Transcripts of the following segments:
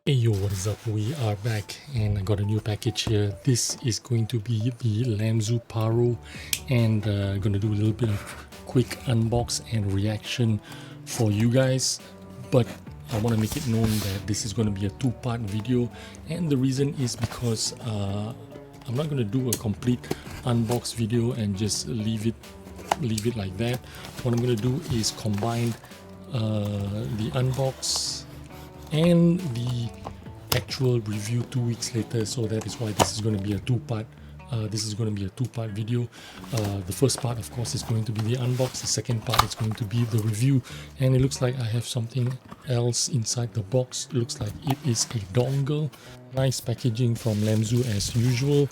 Hey yo, what is up? We are back and I got a new package here. This is going to be the Lamzu Paro, and I'm going to do a little bit of quick unbox and reaction for you guys. But I want to make it known that this is going to be a two-part video, and the reason is because I'm not going to do a complete unbox video and just leave it like that. What I'm going to do is combine the unbox and the actual review 2 weeks later, so that is why this is going to be a two-part video. The first part, of course, is going to be the unbox. The second part is going to be the review, and it looks like I have something else inside the box. It looks like it is a dongle. Nice packaging from Lamzu as usual,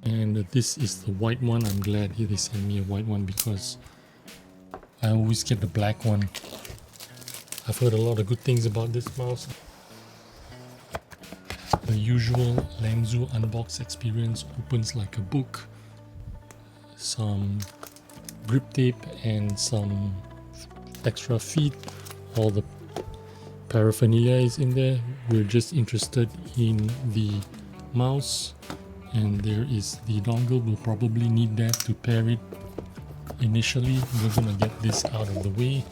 and this is the white one. I'm glad they sent me a white one because I always get the black one. I've heard a lot of good things about this mouse. The usual Lamzu unbox experience opens like a book. Some grip tape and some extra feet. All the paraphernalia is in there. We're just interested in the mouse, and there is the dongle. We'll probably need that to pair it initially. We're gonna get this out of the way.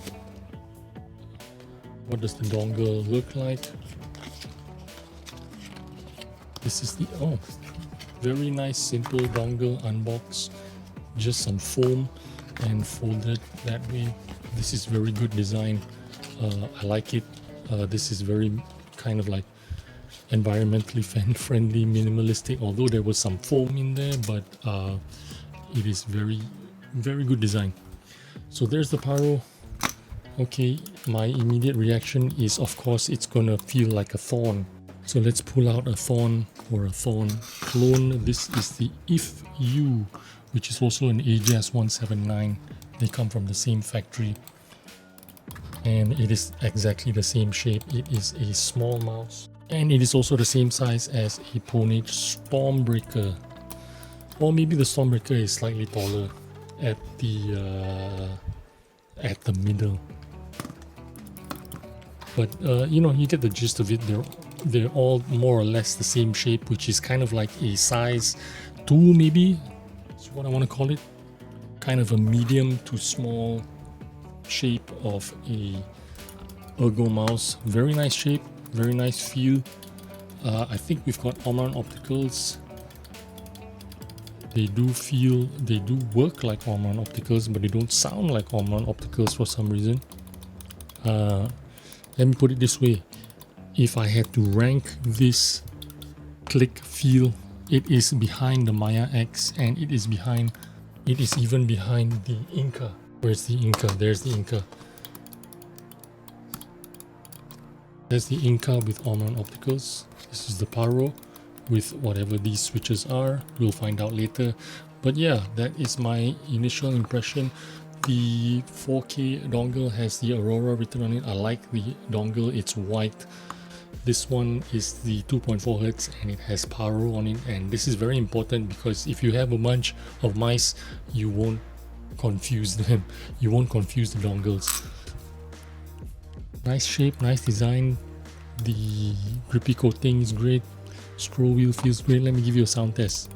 What does the dongle look like? This is the very nice simple dongle unbox. Just some foam and folded that way. This is very good design. I like it. This is very kind of like environmentally friendly, minimalistic, although there was some foam in there, but it is very good design. So there's the Paro. Okay, my immediate reaction is, of course, it's gonna feel like a thorn. So let's pull out a thorn or a thorn clone. This is the If U, which is also an AJAS 179. They come from the same factory, and it is exactly the same shape. It is a small mouse, and it is also the same size as a Ponage Stormbreaker, or maybe the Stormbreaker is slightly taller at the middle. But you know, you get the gist of it. They're all more or less the same shape, which is kind of like a size 2, maybe that's what I want to call it. Kind of a medium to small shape of a ergo mouse. Very nice shape, very nice feel. I think we've got Omron opticals. They do work like Omron opticals, but they don't sound like Omron opticals for some reason. Let me put it this way. If I had to rank this click feel, it is behind the Maya X, and it is even behind the Inca. Where's the Inca? There's the Inca. There's the Inca with Omron opticals. This is the Paro with whatever these switches are. We'll find out later. But yeah, that is my initial impression. The 4K dongle has the Aurora written on it. I like the dongle, it's white. This one is the 2.4 Hz and it has Paro on it, and this is very important because if you have a bunch of mice, you won't confuse them. You won't confuse the dongles. Nice shape, nice design. The grippy coating is great. Scroll wheel feels great. Let me give you a sound test.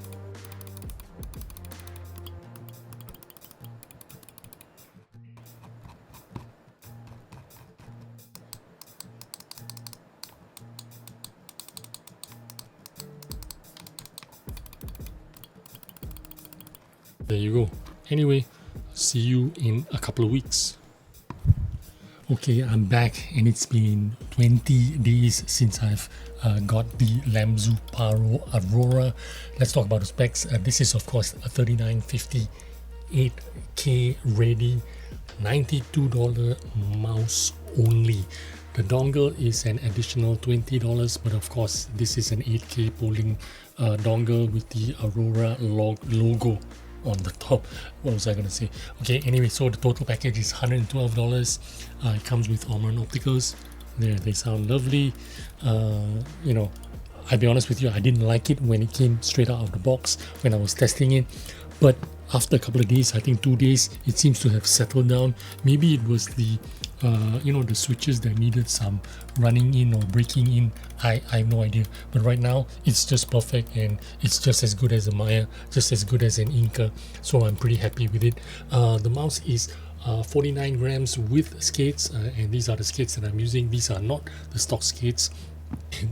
There you go. Anyway, see you in a couple of weeks. Okay, I'm back, and it's been 20 days since I've got the Lamzu Paro Aurora. Let's talk about the specs. This is, of course, a 3950 8K ready $92 mouse only. The dongle is an additional $20, but of course this is an 8K polling dongle with the Aurora logo on the top. What was I gonna say? Okay, anyway, so the total package is $112. It comes with Omron opticals. They sound lovely. You know, I'll be honest with you, I didn't like it when it came straight out of the box when I was testing it, but after a couple of days, I think 2 days, it seems to have settled down. Maybe it was the you know, the switches that needed some running in or breaking in, I have no idea. But right now it's just perfect, and it's just as good as a Maya, just as good as an Inca, so I'm pretty happy with it. The mouse is 49 grams with skates, and these are the skates that I'm using. These are not the stock skates.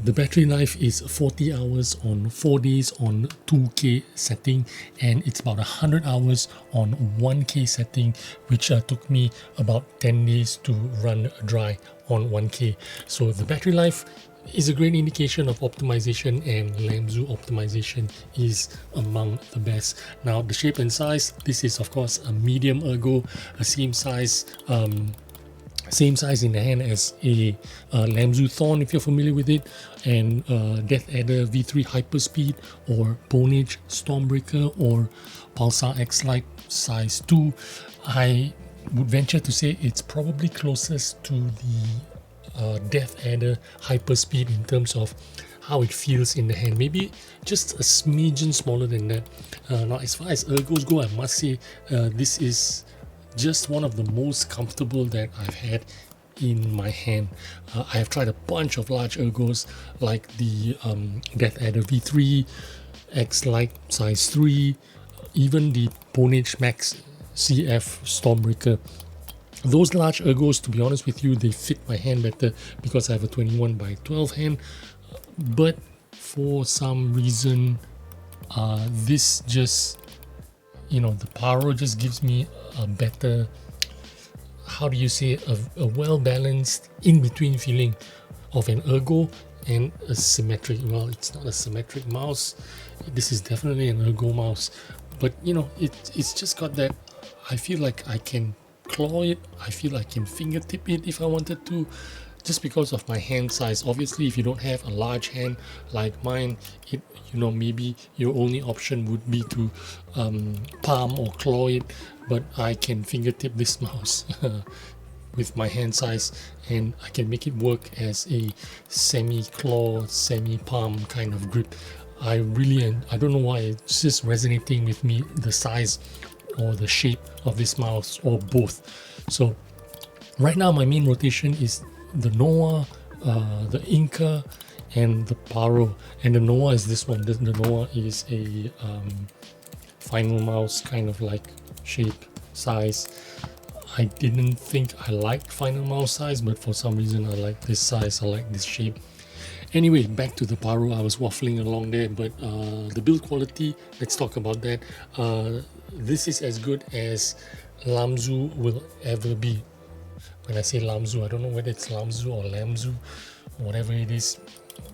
The battery life is 40 hours on 4 days on 2K setting, and it's about 100 hours on 1K setting, which took me about 10 days to run dry on 1K. So the battery life is a great indication of optimization, and Lamzu optimization is among the best. Now the shape and size, this is of course a medium ergo, a same size in the hand as a Lamzu Thorn, if you're familiar with it, and Death Adder V3 Hyperspeed, or Bonage Stormbreaker, or Pulsar X Lite size 2. I would venture to say it's probably closest to the Death Adder Hyperspeed in terms of how it feels in the hand, maybe just a smidgen smaller than that. Now as far as ergos go, I must say this is just one of the most comfortable that I've had in my hand. I have tried a bunch of large ergos like the Death Adder V3, X Lite size 3, even the Bonage Max CF Stormbreaker. Those large ergos, to be honest with you, they fit my hand better because I have a 21 by 12 hand, but for some reason this just, you know, the Paro just gives me a better, how do you say, a well-balanced in-between feeling of an ergo and a symmetric. Well, it's not a symmetric mouse, this is definitely an ergo mouse, but you know, it's just got that, I feel like I can claw it, I feel I can fingertip it if I wanted to, just because of my hand size. Obviously if you don't have a large hand like mine, it, you know, maybe your only option would be to palm or claw it, but I can fingertip this mouse with my hand size, and I can make it work as a semi-claw, semi-palm kind of grip. I don't know why, it's just resonating with me, the size or the shape of this mouse, or both. So right now my main rotation is the Noah, the Inca, and the Paro. And the Noah is this one. The Noah is a final mouse kind of like shape, size. I didn't think I liked final mouse size, but for some reason I like this size, I like this shape. Anyway, back to the Paro. I was waffling along there, but the build quality, let's talk about that. This is as good as Lamzu will ever be. When I say Lamzu, I don't know whether it's Lamzu or Lamzu, whatever it is.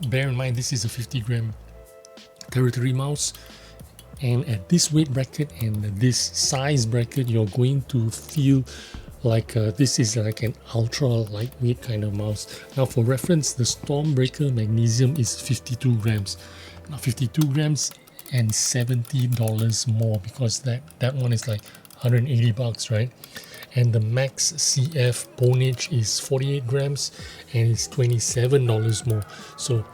Bear in mind, this is a 50 gram territory mouse, and at this weight bracket and this size bracket, you're going to feel like this is like an ultra lightweight kind of mouse. Now for reference, the Stormbreaker Magnesium is 52 grams. Now 52 grams and $70 more, because that one is like 180 bucks, right? And the Max CF Bonage is 48 grams and it's $27 more. So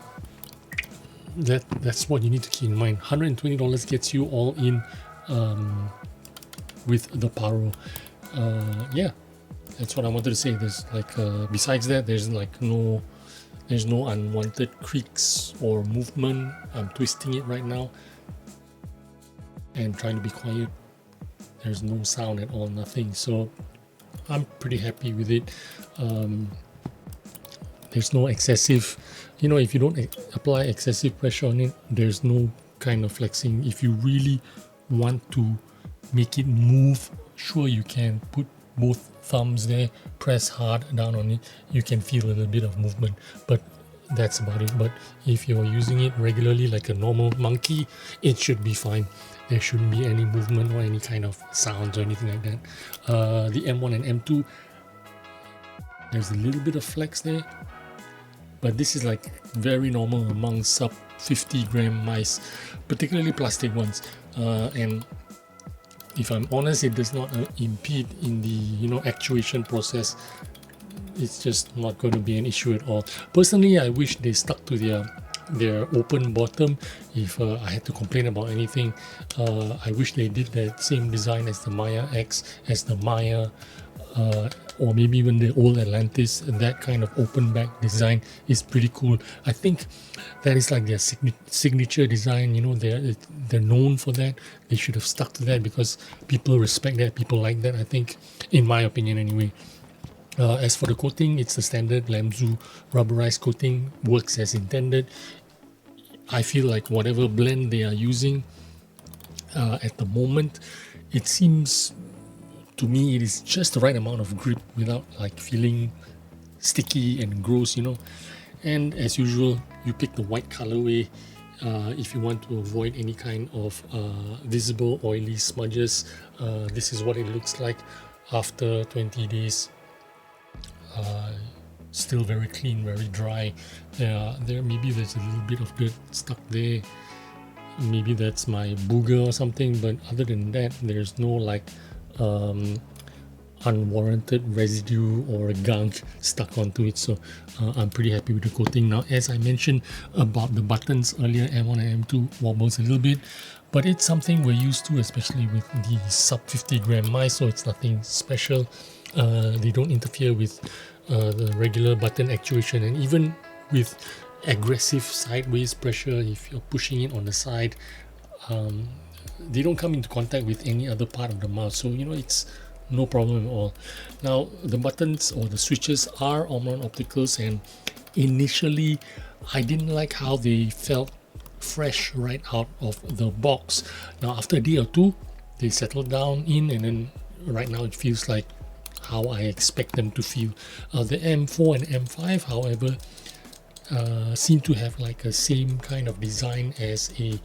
that's what you need to keep in mind. $120 gets you all in with the Paro. Yeah, that's what I wanted to say. There's like besides that, there's no unwanted creaks or movement. I'm twisting it right now and trying to be quiet. There's no sound at all, nothing. So I'm pretty happy with it. There's no excessive, you know, if you don't apply excessive pressure on it, there's no kind of flexing. If you really want to make it move, sure, you can put both thumbs there, press hard down on it, you can feel a little bit of movement, but that's about it. But if you're using it regularly like a normal monkey, it should be fine. There shouldn't be any movement or any kind of sounds or anything like that. The M1 and M2, there's a little bit of flex there, but this is like very normal among sub 50 gram mice, particularly plastic ones. And if I'm honest, it does not impede in the, you know, actuation process. It's just not going to be an issue at all. Personally, I wish they stuck to their open bottom. If I had to complain about anything, I wish they did that same design as the Maya X, as the Maya, or maybe even the old Atlantis, that kind of open back design is pretty cool. I think that is like their signature design. You know, they're known for that. They should have stuck to that because people respect that, people like that, I think, in my opinion anyway. As for the coating, it's the standard Lamzu rubberized coating, works as intended. I feel like whatever blend they are using at the moment, it seems to me it is just the right amount of grip without like feeling sticky and gross, you know. And as usual, you pick the white colorway if you want to avoid any kind of visible oily smudges. This is what it looks like after 20 days. Still very clean, very dry. There maybe there's a little bit of dirt stuck there. Maybe that's my booger or something, but other than that, there's no like unwarranted residue or gunk stuck onto it. So I'm pretty happy with the coating. Now, as I mentioned about the buttons earlier, M1 and M2 wobbles a little bit, but it's something we're used to, especially with the sub 50 gram mice, so it's nothing special. They don't interfere with the regular button actuation, and even with aggressive sideways pressure, if you're pushing it on the side, they don't come into contact with any other part of the mouse, so you know it's no problem at all. Now the buttons or the switches are Omron opticals, and initially I didn't like how they felt fresh right out of the box. Now after a day or two they settled down in, and then right now it feels like how I expect them to feel. The M4 and M5 however seem to have like a same kind of design as a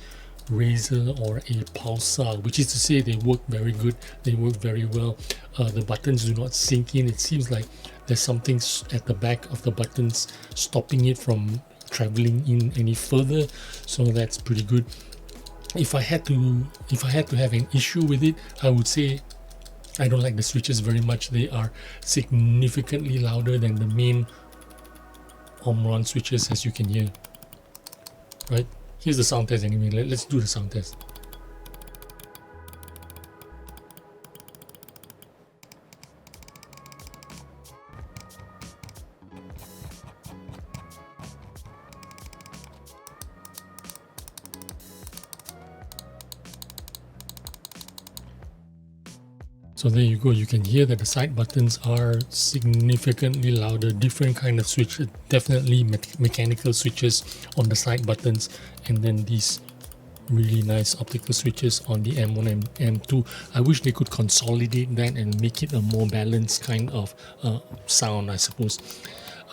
Razer or a Pulsar, which is to say they work very good, they work very well. The buttons do not sink in. It seems like there's something at the back of the buttons stopping it from traveling in any further, so that's pretty good. If I had to have an issue with it, I would say I don't like the switches very much. They are significantly louder than the main Omron switches, as you can hear. Right? Here's the sound test anyway. Let's do the sound test. So there you go, you can hear that the side buttons are significantly louder, different kind of switch, definitely mechanical switches on the side buttons, and then these really nice optical switches on the M1 and M2. I wish they could consolidate that and make it a more balanced kind of sound, I suppose.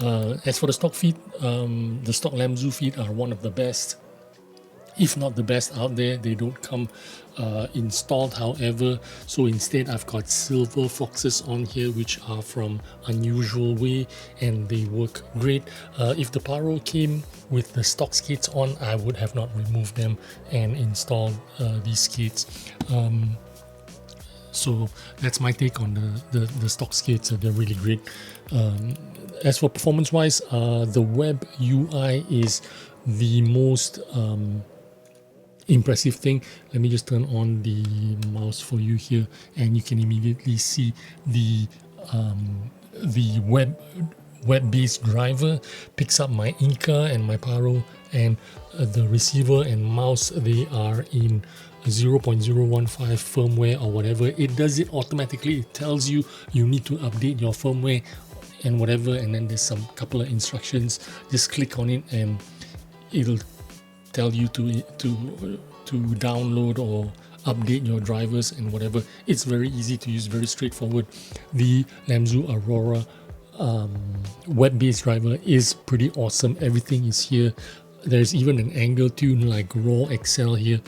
As for the stock feet, the stock Lamzu feet are one of the best, if not the best out there. They don't come installed however, so instead I've got silver foxes on here which are from Unusual Way, and they work great. If the Paro came with the stock skates on, I would have not removed them and installed these skates. So that's my take on the stock skates. They're really great. As for performance wise, the web UI is the most impressive thing. Let me just turn on the mouse for you here, and you can immediately see the web-based driver picks up my Inca and my Paro, and the receiver and mouse, they are in 0.015 firmware or whatever. It does it automatically. It tells you you need to update your firmware and whatever, and then there's some couple of instructions. Just click on it and it'll tell you to download or update your drivers and whatever. It's very easy to use, very straightforward. The Lamzu Aurora web-based driver is pretty awesome. Everything is here. There's even an angle tune like Raw XL here,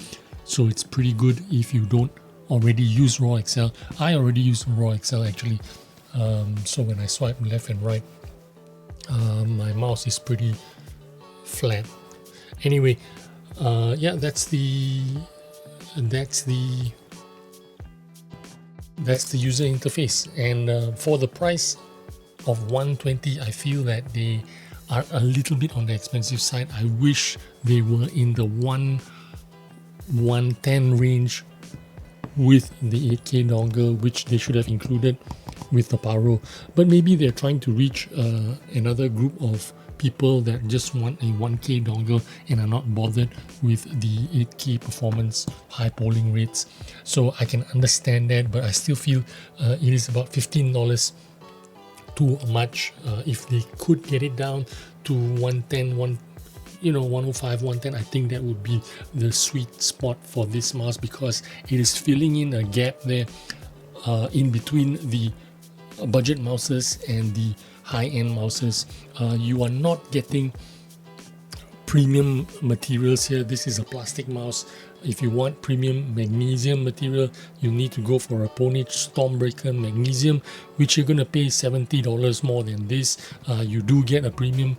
so it's pretty good if you don't already use Raw XL. I already use Raw XL actually, so when I swipe left and right, my mouse is pretty flat. Anyway, yeah, that's the user interface, and for the price of $120, I feel that they are a little bit on the expensive side. I wish they were in the 110 range with the 8K dongle, which they should have included. with the Paro, but maybe they're trying to reach another group of people that just want a 1K dongle and are not bothered with the 8K performance high polling rates. So I can understand that, but I still feel it is about $15 too much. If they could get it down to 110, 105, 110, I think that would be the sweet spot for this mouse, because it is filling in a gap there in between the budget mouses and the high-end mouses. You are not getting premium materials here. This is a plastic mouse. If you want premium magnesium material, you need to go for a Ponage Stormbreaker Magnesium, which you're going to pay $70 more than this. You do get a premium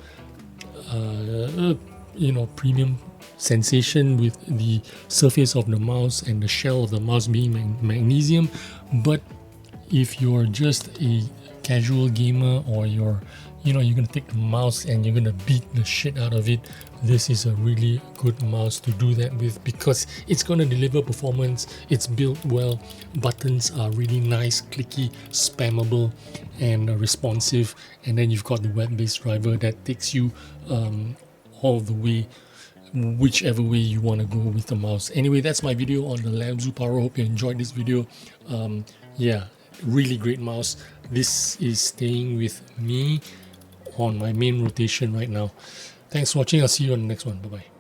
premium sensation with the surface of the mouse and the shell of the mouse being magnesium. But if you're just a casual gamer, or you're going to take the mouse and you're going to beat the shit out of it, this is a really good mouse to do that with, because it's going to deliver performance. It's built well, buttons are really nice, clicky, spammable and responsive, and then you've got the web-based driver that takes you all the way, whichever way you want to go with the mouse. Anyway, that's my video on the Lamzu Paro. Hope you enjoyed this video. Yeah, really great mouse. This is staying with me on my main rotation right now. Thanks for watching. I'll see you on the next one. Bye bye.